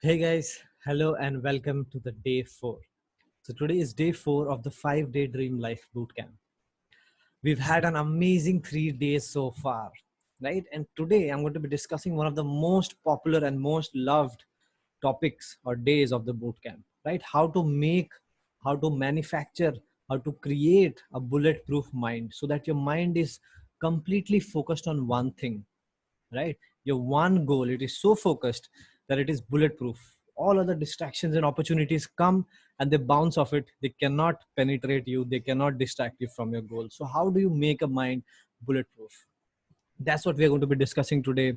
Hey guys, hello and welcome to the day 4. So today is day 4 of the 5-day Dream Life Bootcamp. We've had an amazing 3 days so far, right? And today I'm going to be discussing one of the most popular and most loved topics or days of the bootcamp, right? How to manufacture, how to create a bulletproof mind so that your mind is completely focused on one thing, right? Your one goal, it is so focused that it is bulletproof. All other distractions and opportunities come and they bounce off it. They cannot penetrate you, they cannot distract you from your goal. So how do you make a mind bulletproof? That's what we're going to be discussing today.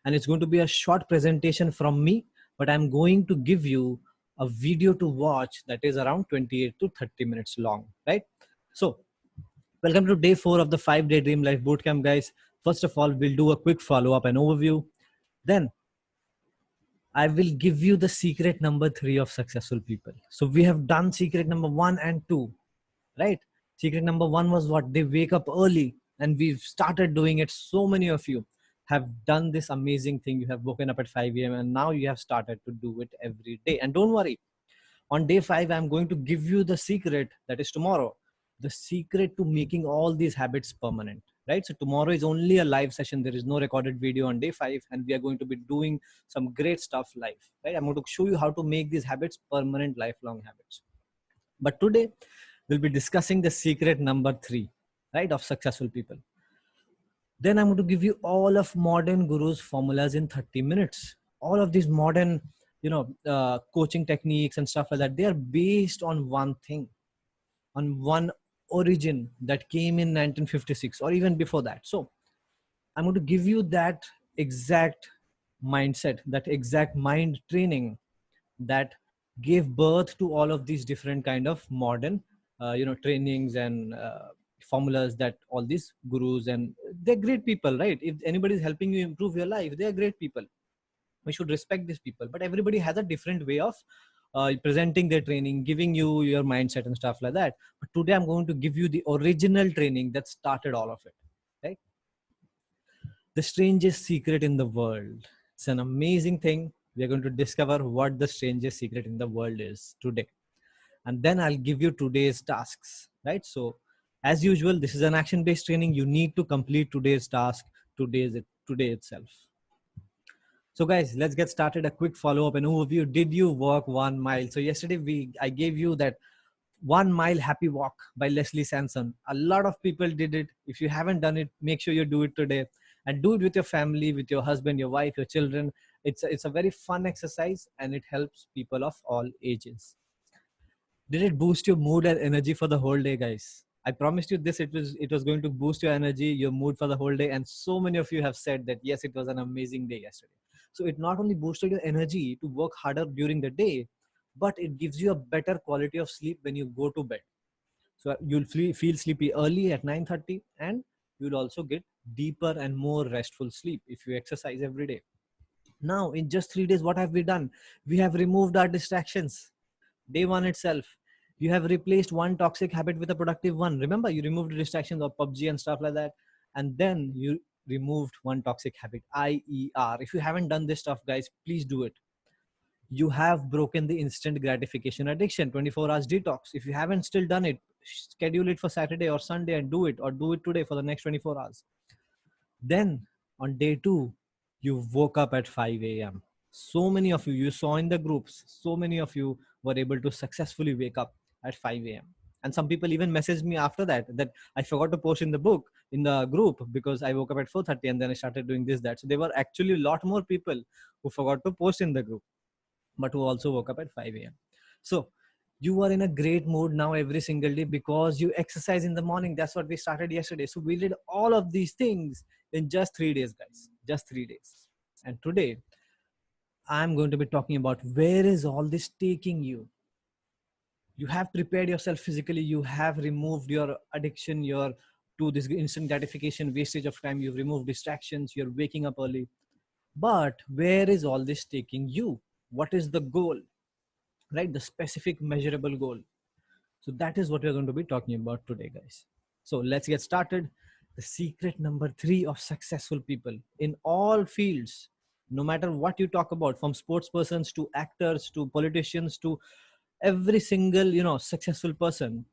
And it's going to be a short presentation from me, but I'm going to give you a video to watch that is around 28 to 30 minutes long, right? So welcome to day 4 of the 5-day Dream Life Bootcamp, guys. First of all, we'll do a quick follow up and overview. Then I will give you the secret number 3 of successful people. So we have done secret number 1 and 2, right? Secret number 1 was what? They wake up early, and we've started doing it. So many of you have done this amazing thing. You have woken up at 5 a.m. and now you have started to do it every day. And don't worry, on day 5 I'm going to give you the secret, that is tomorrow, the secret to making all these habits permanent, right? So tomorrow is only a live session. There is no recorded video on day 5, and we are going to be doing some great stuff live, right? I'm going to show you how to make these habits permanent, lifelong habits. But today we'll be discussing the secret number 3, right, of successful people. Then I'm going to give you all of modern gurus formulas in 30 minutes. All of these modern, coaching techniques and stuff like that, they are based on one thing, on one origin that came in 1956 or even before that. So I'm going to give you that exact mindset, that exact mind training that gave birth to all of these different kind of modern trainings and formulas that all these gurus, and they're great people, right? If anybody is helping you improve your life, they are great people. We should respect these people, but everybody has a different way of presenting their training, giving you your mindset and stuff like that. But today I'm going to give you the original training that started all of it, right? The strangest secret in the world. It's an amazing thing. We are going to discover what the strangest secret in the world is today. And then I'll give you today's tasks, right? So as usual, this is an action based training. You need to complete today's task today itself. So guys, let's get started. A quick follow up and overview. Did you walk 1 mile? So yesterday I gave you that 1 mile happy walk by Leslie Sanson. A lot of people did it. If you haven't done it, make sure you do it today, and do it with your family, with your husband, your wife, your children. It's a very fun exercise, and it helps people of all ages. Did it boost your mood and energy for the whole day, guys? I promised you this. It was going to boost your energy, your mood for the whole day, and so many of you have said that yes, it was an amazing day yesterday. So it not only boosted your energy to work harder during the day, but it gives you a better quality of sleep when you go to bed. So you'll feel sleepy early at 9:30, and you'll also get deeper and more restful sleep if you exercise every day. Now, in just 3 days, what have we done? We have removed our distractions. Day 1 itself, you have replaced one toxic habit with a productive one. Remember, you removed the distractions of PUBG and stuff like that, and then you removed one toxic habit, IER. If you haven't done this stuff, guys, please do it. You have broken the instant gratification addiction, 24 hours detox. If you haven't still done it, schedule it for Saturday or Sunday and do it, or do it today for the next 24 hours. Then on day 2, you woke up at 5 a.m. So many of you saw in the groups, so many of you were able to successfully wake up at 5 a.m. And some people even messaged me after that I forgot to post in the book, in the group, because I woke up at 4:30 and then I started doing this, that. So there were actually a lot more people who forgot to post in the group, but who also woke up at 5 a.m. So you are in a great mood now every single day because you exercise in the morning. That's what we started yesterday. So we did all of these things in just 3 days, guys. Just 3 days. And today I'm going to be talking about where is all this taking you. You have prepared yourself physically. You have removed your addiction, your to this instant gratification, wastage of time. You've removed distractions. You're waking up early. But where is all this taking you? What is the goal? Right? The specific measurable goal. So that is what we're going to be talking about today, guys. So let's get started. The secret number 3 of successful people in all fields, No matter what you talk about, from sports persons to actors to politicians to every single, successful person,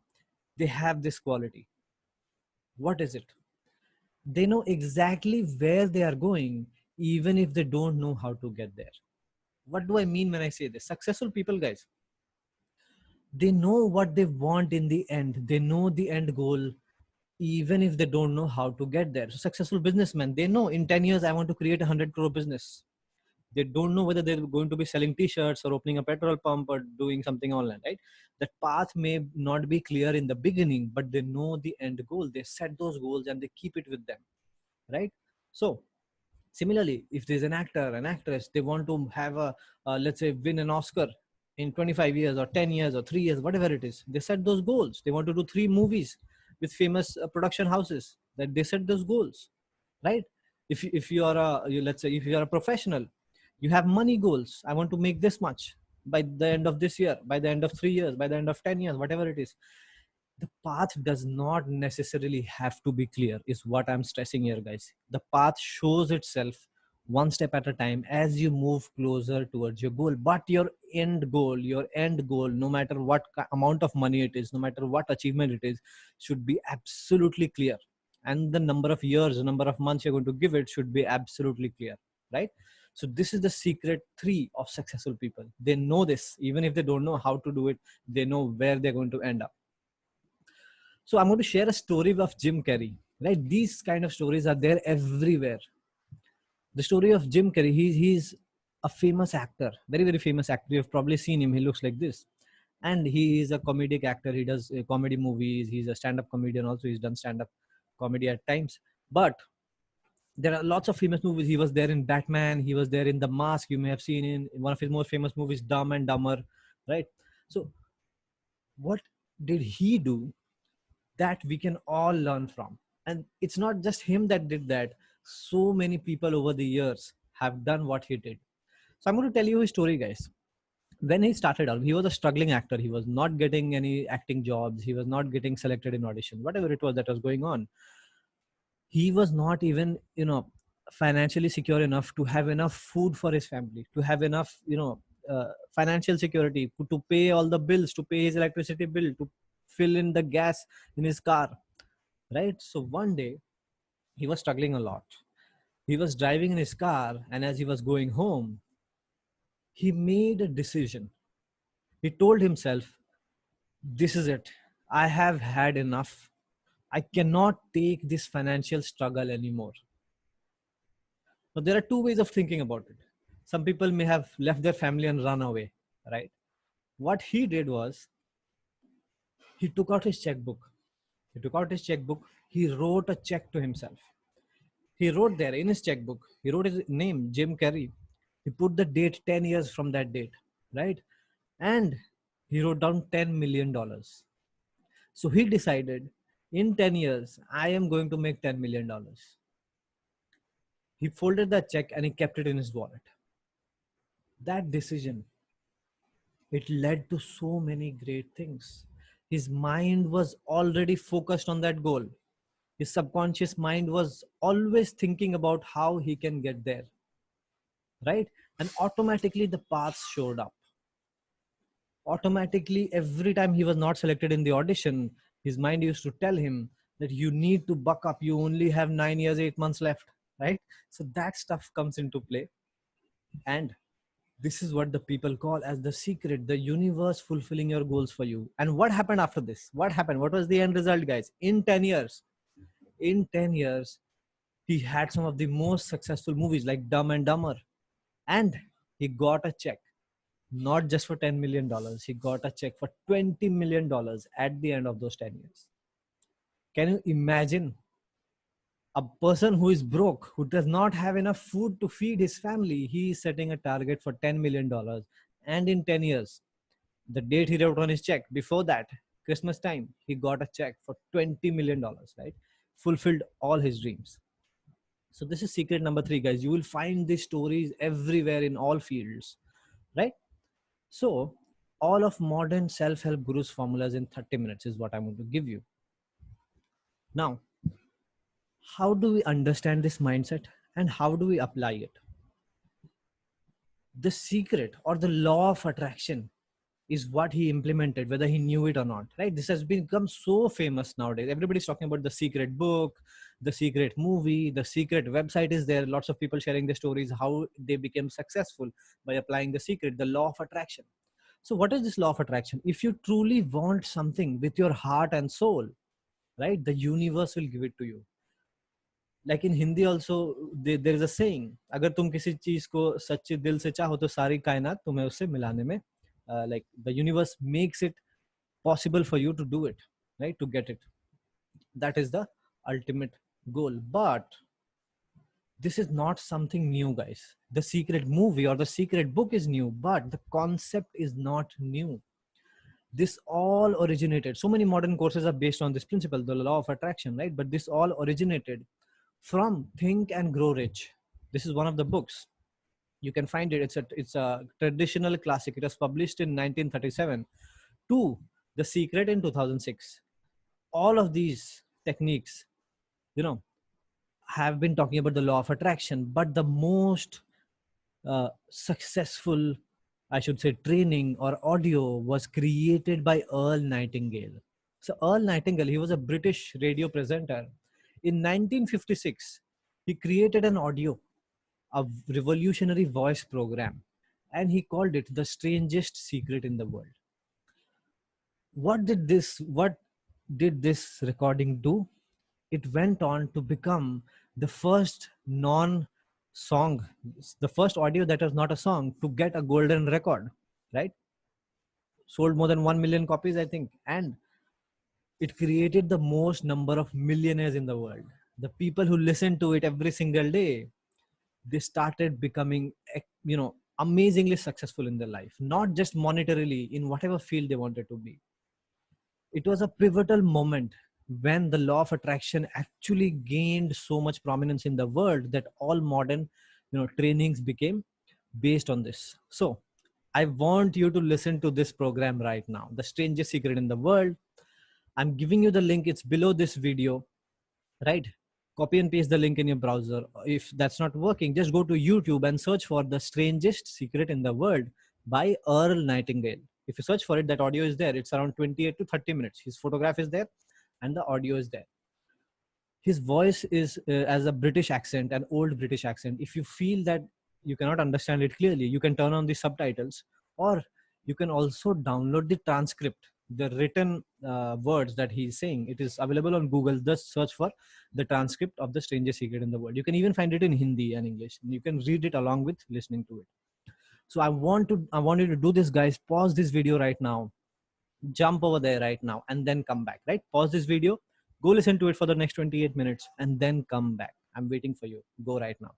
they have this quality. What is it? They know exactly where they are going, even if they don't know how to get there. What do I mean when I say this? Successful people, guys, they know what they want in the end. They know the end goal, even if they don't know how to get there. So successful businessmen, they know in 10 years I want to create 100 crore business. They don't know whether they're going to be selling t-shirts or opening a petrol pump or doing something online, right? That path may not be clear in the beginning, but they know the end goal. They set those goals and they keep it with them, right? So similarly, if there's an actor, an actress, they want to have a, let's say, win an Oscar in 25 years or 10 years or 3 years, whatever it is, they set those goals. They want to do 3 movies with famous production houses, that they set those goals, right? If you are let's say, if you are a professional, you have money goals. I want to make this much by the end of this year, by the end of 3 years, by the end of 10 years, whatever it is. The path does not necessarily have to be clear, is what I'm stressing here, guys. The path shows itself one step at a time as you move closer towards your goal. But your end goal, no matter what amount of money it is, no matter what achievement it is, should be absolutely clear. And the number of years, the number of months you're going to give it should be absolutely clear, right? So this is the secret 3 of successful people. They know this. Even if they don't know how to do it, they know where they're going to end up. So I'm going to share a story of Jim Carrey. Right? These kind of stories are there everywhere. The story of Jim Carrey, he's a famous actor, very, very famous actor. You've probably seen him. He looks like this. And he is a comedic actor. He does comedy movies. He's a stand-up comedian also. He's done stand-up comedy at times. But there are lots of famous movies. He was there in Batman. He was there in The Mask. You may have seen in one of his most famous movies, Dumb and Dumber. Right? So what did he do that we can all learn from? And it's not just him that did that. So many people over the years have done what he did. So I'm going to tell you his story, guys. When he started out, he was a struggling actor. He was not getting any acting jobs. He was not getting selected in audition, whatever it was that was going on. He was not even, financially secure enough to have enough food for his family, to have enough, financial security to pay all the bills, to pay his electricity bill, to fill in the gas in his car, right? So one day he was struggling a lot. He was driving in his car, and as he was going home, he made a decision. He told himself, this is it. I have had enough. I cannot take this financial struggle anymore. Now, there are 2 ways of thinking about it. Some people may have left their family and run away, right? What he did was he took out his checkbook. He took out his checkbook. He wrote a check to himself. He wrote there in his checkbook, he wrote his name, Jim Carrey. He put the date 10 years from that date, right? And he wrote down $10 million. So he decided, in 10 years, I am going to make $10 million. He folded that check and he kept it in his wallet. That decision, it led to so many great things. His mind was already focused on that goal. His subconscious mind was always thinking about how he can get there, right? And automatically the paths showed up. Automatically, every time he was not selected in the audition, his mind used to tell him that you need to buck up. You only have 9 years, 8 months left, right? So that stuff comes into play. And this is what the people call as the secret, the universe fulfilling your goals for you. And what happened after this? What happened? What was the end result, guys? In 10 years, he had some of the most successful movies like Dumb and Dumber. And he got a check, not just for $10 million. He got a check for $20 million at the end of those 10 years. Can you imagine a person who is broke, who does not have enough food to feed his family? He is setting a target for $10 million. And in 10 years, the date he wrote on his check, before that, Christmas time, he got a check for $20 million, right? Fulfilled all his dreams. So this is secret number 3, guys. You will find these stories everywhere in all fields, right? So all of modern self-help gurus formulas in 30 minutes is what I'm going to give you. Now, how do we understand this mindset and how do we apply it? The secret or the law of attraction is what he implemented, whether he knew it or not, right? This has become so famous nowadays. Everybody's talking about the secret book, the secret movie, the secret website is there. Lots of people sharing their stories, how they became successful by applying the secret, the law of attraction. So what is this law of attraction? If you truly want something with your heart and soul, right, the universe will give it to you. Like in Hindi also, there is a saying, अगर तुम किसी चीज को सच्चे दिल से चाहो तो सारी कायनात तुम्हें उससे मिलाने में, like the universe makes it possible for you to do it, right, to get it. That is the ultimate goal. But this is not something new, guys. The secret movie or the secret book is new, but the concept is not new. This all originated, so many modern courses are based on this principle, the law of attraction, right? But this all originated from Think and Grow Rich. This is one of the books. You can find it. It's a traditional classic. It was published in 1937 to The Secret in 2006. All of these techniques, you know, have been talking about the law of attraction, but the most successful, I should say, training or audio was created by Earl Nightingale. So Earl Nightingale, he was a British radio presenter. In 1956, he created an audio, a revolutionary voice program, and he called it the strangest secret in the world. What did this recording do? It went on to become the first non-song, the first audio that was not a song to get a golden record, right? Sold more than 1 million copies, I think. And it created the most number of millionaires in the world. The people who listened to it every single day, they started becoming, amazingly successful in their life, not just monetarily, in whatever field they wanted to be. It was a pivotal moment when the law of attraction actually gained so much prominence in the world that all modern, trainings became based on this. So I want you to listen to this program right now, The Strangest Secret in the World. I'm giving you the link. It's below this video, right? Copy and paste the link in your browser. If that's not working, just go to YouTube and search for The Strangest Secret in the World by Earl Nightingale. If you search for it, that audio is there. It's around 28 to 30 minutes. His photograph is there and the audio is there. His voice is as a British accent, an old British accent. If you feel that you cannot understand it clearly, you can turn on the subtitles, or you can also download the transcript, the written words that he's saying. It is available on Google. Just search for the transcript of The Strangest Secret in the World. You can even find it in Hindi and English. You can read it along with listening to it. So I want you to do this, guys. Pause this video right now, jump over there right now, and then come back, right? Pause this video, go listen to it for the next 28 minutes, and then come back. I'm waiting for you. Go right now.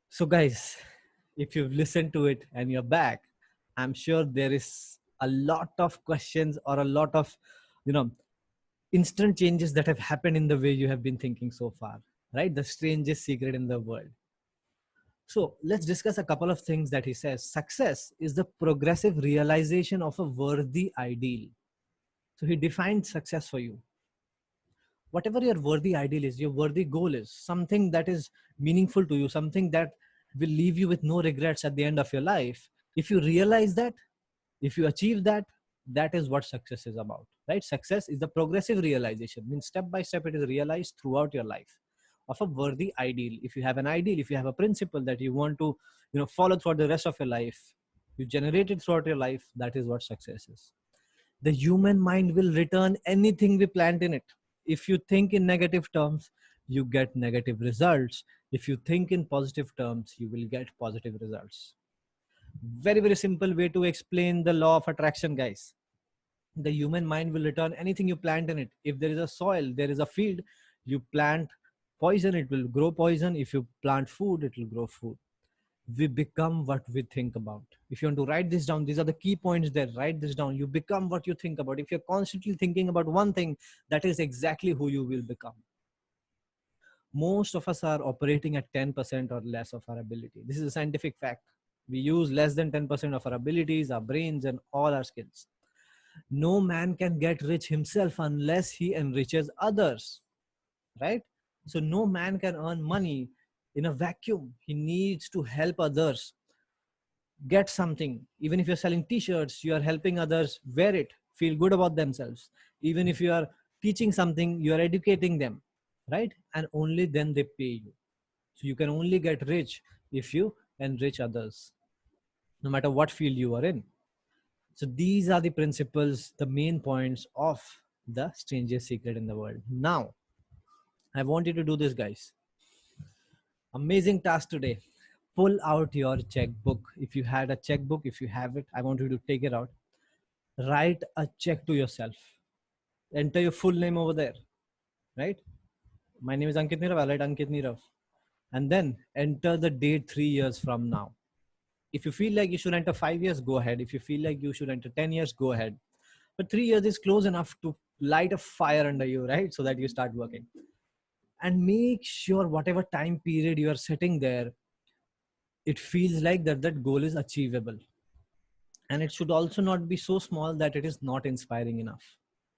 So guys, if you've listened to it and you're back, I'm sure there is a lot of questions or a lot of, instant changes that have happened in the way you have been thinking so far, right? The strangest secret in the world. So let's discuss a couple of things that he says. Success is the progressive realization of a worthy ideal. So he defined success for you. Whatever your worthy ideal is, your worthy goal is, something that is meaningful to you, something that will leave you with no regrets at the end of your life. If you realize that, if you achieve that, that is what success is about, right? Success is the progressive realization. Means step by step, it is realized throughout your life of a worthy ideal. If you have an ideal, if you have a principle that you want to, follow throughout the rest of your life, you generate it throughout your life, that is what success is. The human mind will return anything we plant in it. If you think in negative terms, you get negative results. If you think in positive terms, you will get positive results. Very, very simple way to explain the law of attraction, guys. The human mind will return anything you plant in it. If there is a soil, there is a field, you plant poison, it will grow poison. If you plant food, it will grow food. We become what we think about. If you want to write this down, these are the key points there. Write this down. You become what you think about. If you're constantly thinking about one thing, that is exactly who you will become. Most of us are operating at 10% or less of our ability. This is a scientific fact. We use less than 10% of our abilities, our brains, and all our skills. No man can get rich himself unless he enriches others, right? So no man can earn money in a vacuum. He needs to help others get something. Even if you're selling t-shirts, you are helping others wear it, feel good about themselves. Even if you are teaching something, you are educating them, right? And only then they pay you. So you can only get rich if you enrich others, no matter what field you are in. So these are the principles, the main points of the strangest secret in the world. Now I want you to do this, guys. Amazing task today. Pull out your checkbook. If you had a checkbook, if you have it, I want you to take it out. Write a check to yourself. Enter your full name over there, right? My name is Ankit Nirav. I write Ankit Nirav. And then enter the date 3 years from now. If you feel like you should enter 5 years, go ahead. If you feel like you should enter 10 years, go ahead. But 3 years is close enough to light a fire under you, right? So that you start working. And make sure whatever time period you are setting there, it feels like that goal is achievable. And it should also not be so small that it is not inspiring enough,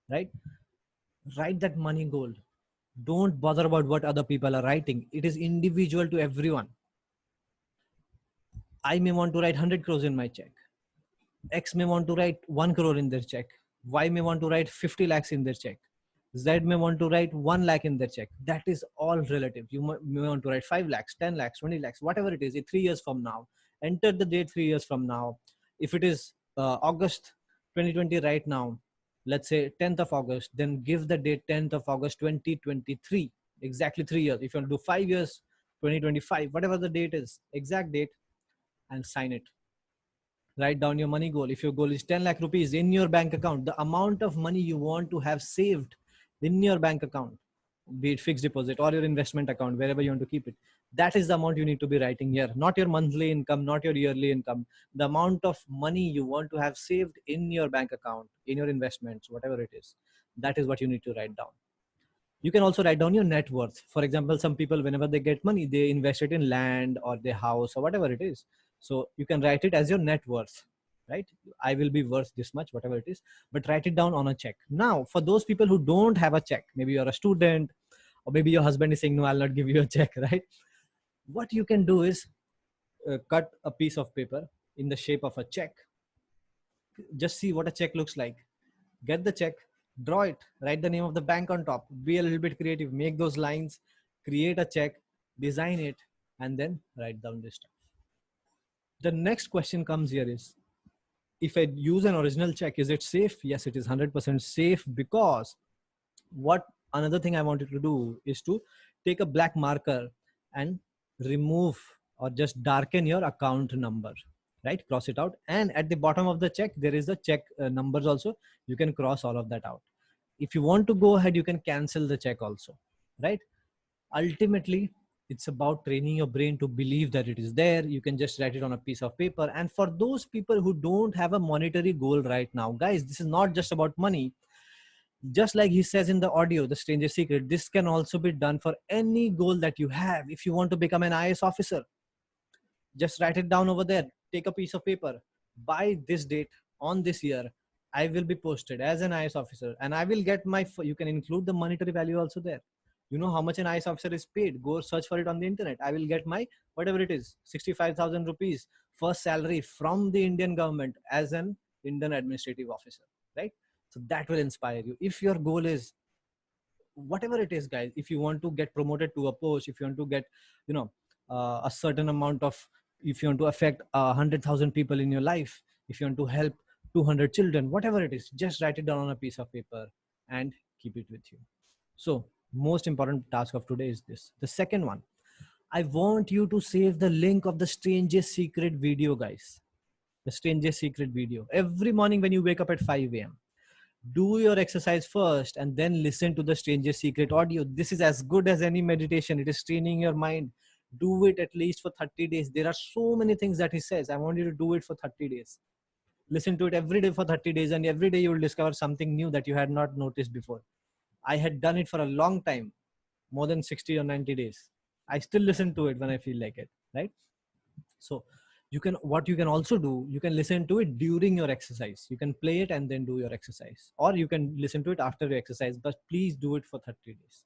right? Write that money goal. Don't bother about what other people are writing. It is individual to everyone. I may want to write 100 crores in my check. X may want to write 1 crore in their check. Y may want to write 50 lakhs in their check. Z may want to write 1 lakh in their check. That is all relative. You may want to write 5 lakhs, 10 lakhs, 20 lakhs, whatever it is, 3 years from now. Enter the date 3 years from now. If it is August 2020 right now, let's say 10th of August, then give the date 10th of August 2023. Exactly 3 years. If you want to do 5 years, 2025, whatever the date is, exact date, and sign it. Write down your money goal. If your goal is 10 lakh rupees in your bank account, the amount of money you want to have saved in your bank account, be it fixed deposit or your investment account, wherever you want to keep it, that is the amount you need to be writing here. Not your monthly income, not your yearly income. The amount of money you want to have saved in your bank account, in your investments, whatever it is, that is what you need to write down. You can also write down your net worth. For example, some people, whenever they get money, they invest it in land or their house or whatever it is. So you can write it as your net worth, right? I will be worth this much, whatever it is, but write it down on a check. Now, for those people who don't have a check, maybe you're a student, or maybe your husband is saying, no, I'll not give you a check, right? What you can do is cut a piece of paper in the shape of a check. Just see what a check looks like. Get the check, draw it, write the name of the bank on top, be a little bit creative, make those lines, create a check, design it, and then write down this stuff. The next question comes here is, if I use an original check, is it safe? Yes, it is 100% safe, because what another thing I wanted to do is to take a black marker and remove or just darken your account number, right? Cross it out. And at the bottom of the check, there is the check numbers also. You can cross all of that out. If you want to go ahead, you can cancel the check also, right? Ultimately, it's about training your brain to believe that it is there. You can just write it on a piece of paper. And for those people who don't have a monetary goal right now, guys, this is not just about money. Just like he says in the audio, The Strangest Secret, this can also be done for any goal that you have. If you want to become an IAS officer, just write it down over there. Take a piece of paper. By this date, on this year, I will be posted as an IAS officer, and I will get my, you can include the monetary value also there. You know how much an IAS officer is paid. Go search for it on the internet. I will get my, whatever it is, 65,000 rupees first salary from the Indian government as an Indian administrative officer, right? So that will inspire you. If your goal is whatever it is, guys, if you want to get promoted to a post, if you want to get, you know, a certain amount of, if you want to affect 100,000 people in your life, if you want to help 200 children, whatever it is, just write it down on a piece of paper and keep it with you. So most important task of today is this. The second one, I want you to save the link of the Strangest Secret video, guys. The Strangest Secret video. Every morning when you wake up at 5 a.m., do your exercise first and then listen to the Strangest Secret audio. This is as good as any meditation. It is training your mind. Do it at least for 30 days. There are so many things that he says. I want you to do it for 30 days. Listen to it every day for 30 days, and every day you will discover something new that you had not noticed before. I had done it for a long time, more than 60 or 90 days. I still listen to it when I feel like it, right? So you can, what you can also do, you can listen to it during your exercise. You can play it and then do your exercise, or you can listen to it after your exercise, but please do it for 30 days.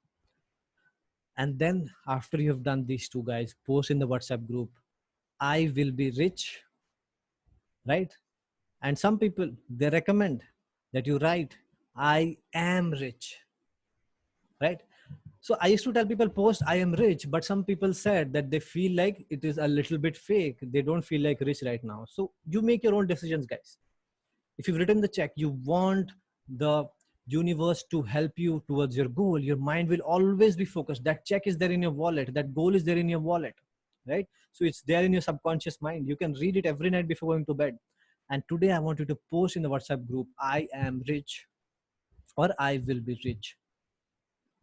And then after you have done these two, guys, post in the WhatsApp group, I will be rich, right? And some people, they recommend that you write, I am rich, right? So I used to tell people, post I am rich, but some people said that they feel like it is a little bit fake. They don't feel like rich right now. So you make your own decisions, guys. If you've written the check, you want the universe to help you towards your goal. Your mind will always be focused. That check is there in your wallet. That goal is there in your wallet, right? So it's there in your subconscious mind. You can read it every night before going to bed. And today I want you to post in the WhatsApp group, I am rich or I will be rich.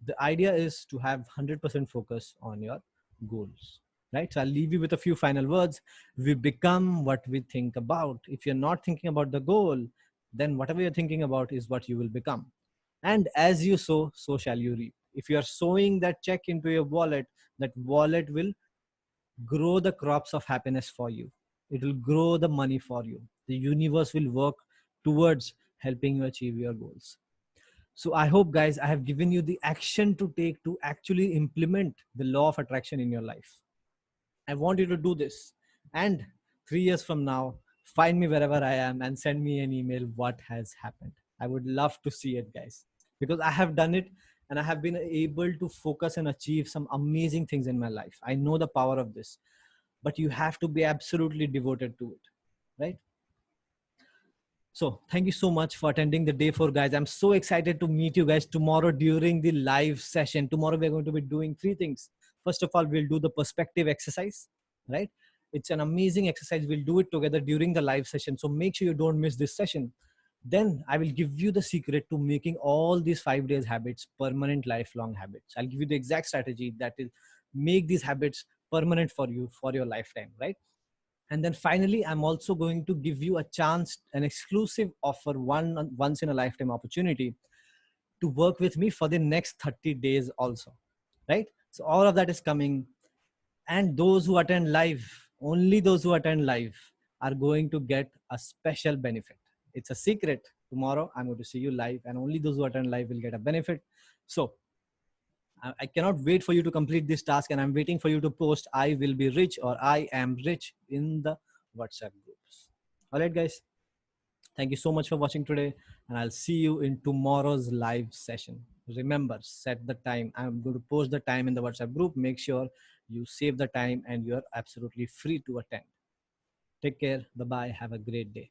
The idea is to have 100% focus on your goals, right? So I'll leave you with a few final words. We become what we think about. If you're not thinking about the goal, then whatever you're thinking about is what you will become. And as you sow, so shall you reap. If you are sowing that check into your wallet, that wallet will grow the crops of happiness for you. It will grow the money for you. The universe will work towards helping you achieve your goals. So I hope, guys, I have given you the action to take to actually implement the law of attraction in your life. I want you to do this. And 3 years from now, find me wherever I am and send me an email what has happened. I would love to see it, guys, because I have done it and I have been able to focus and achieve some amazing things in my life. I know the power of this, but you have to be absolutely devoted to it, right? So thank you so much for attending the day 4, guys. I'm so excited to meet you guys tomorrow during the live session. Tomorrow we're going to be doing 3 things. First of all, we'll do the perspective exercise, right? It's an amazing exercise. We'll do it together during the live session. So make sure you don't miss this session. Then I will give you the secret to making all these 5 days habits permanent lifelong habits. I'll give you the exact strategy that will make these habits permanent for you for your lifetime, right? And then finally, I'm also going to give you a chance, an exclusive offer, once in a lifetime opportunity to work with me for the next 30 days also, right? So all of that is coming. And those who attend live, only those who attend live are going to get a special benefit. It's a secret. Tomorrow, I'm going to see you live, and only those who attend live will get a benefit. So I cannot wait for you to complete this task, and I'm waiting for you to post I will be rich or I am rich in the WhatsApp groups. All right, guys. Thank you so much for watching today, and I'll see you in tomorrow's live session. Remember, set the time. I'm going to post the time in the WhatsApp group. Make sure you save the time and you're absolutely free to attend. Take care. Bye-bye. Have a great day.